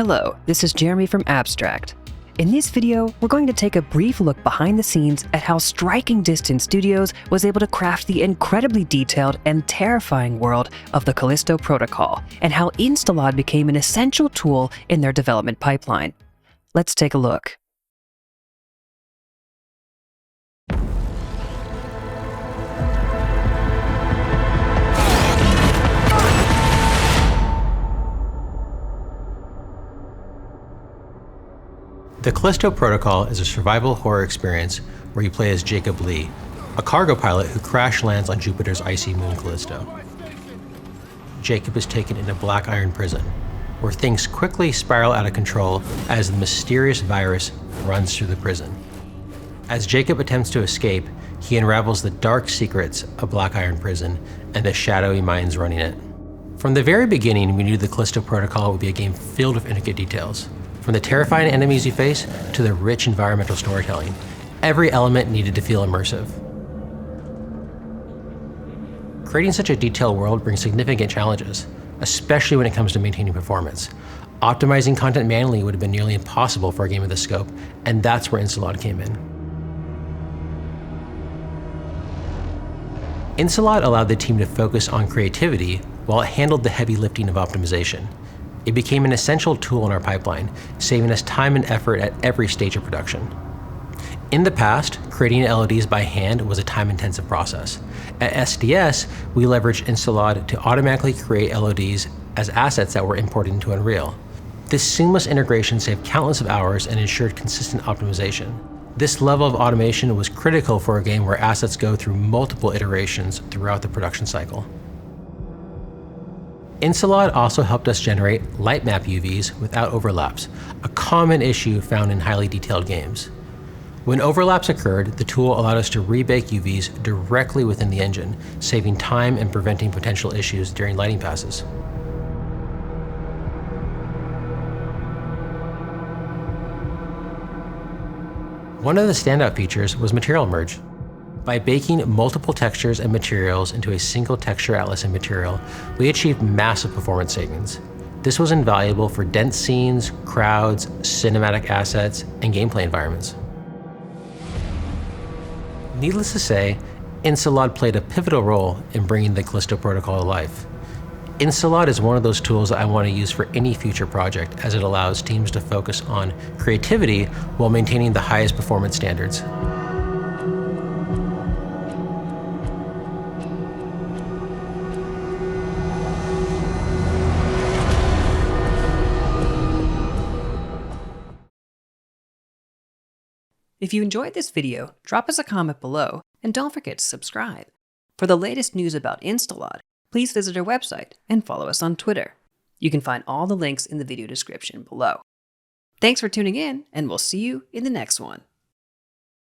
Hello, this is Jeremy from Abstract. In this video, we're going to take a brief look behind the scenes at how Striking Distance Studios was able to craft the incredibly detailed and terrifying world of the Callisto Protocol, and how InstaLOD became an essential tool in their development pipeline. Let's take a look. The Callisto Protocol is a survival horror experience where you play as Jacob Lee, a cargo pilot who crash lands on Jupiter's icy moon Callisto. Jacob is taken into Black Iron Prison, where things quickly spiral out of control as the mysterious virus runs through the prison. As Jacob attempts to escape, he unravels the dark secrets of Black Iron Prison and the shadowy minds running it. From the very beginning, we knew the Callisto Protocol would be a game filled with intricate details. From the terrifying enemies you face to the rich environmental storytelling, every element needed to feel immersive. Creating such a detailed world brings significant challenges, especially when it comes to maintaining performance. Optimizing content manually would have been nearly impossible for a game of this scope, and that's where InstaLOD came in. InstaLOD allowed the team to focus on creativity while it handled the heavy lifting of optimization. It became an essential tool in our pipeline, saving us time and effort at every stage of production. In the past, creating LODs by hand was a time-intensive process. At SDS, we leveraged InstaLOD to automatically create LODs as assets that were imported into Unreal. This seamless integration saved countless of hours and ensured consistent optimization. This level of automation was critical for a game where assets go through multiple iterations throughout the production cycle. InstaLOD also helped us generate light map UVs without overlaps, a common issue found in highly detailed games. When overlaps occurred, the tool allowed us to rebake UVs directly within the engine, saving time and preventing potential issues during lighting passes. One of the standout features was material merge. By baking multiple textures and materials into a single texture atlas and material, we achieved massive performance savings. This was invaluable for dense scenes, crowds, cinematic assets, and gameplay environments. Needless to say, InstaLOD played a pivotal role in bringing the Callisto Protocol to life. InstaLOD is one of those tools that I want to use for any future project, as it allows teams to focus on creativity while maintaining the highest performance standards. If you enjoyed this video, drop us a comment below, and don't forget to subscribe. For the latest news about InstaLOD, please visit our website and follow us on Twitter. You can find all the links in the video description below. Thanks for tuning in, and we'll see you in the next one.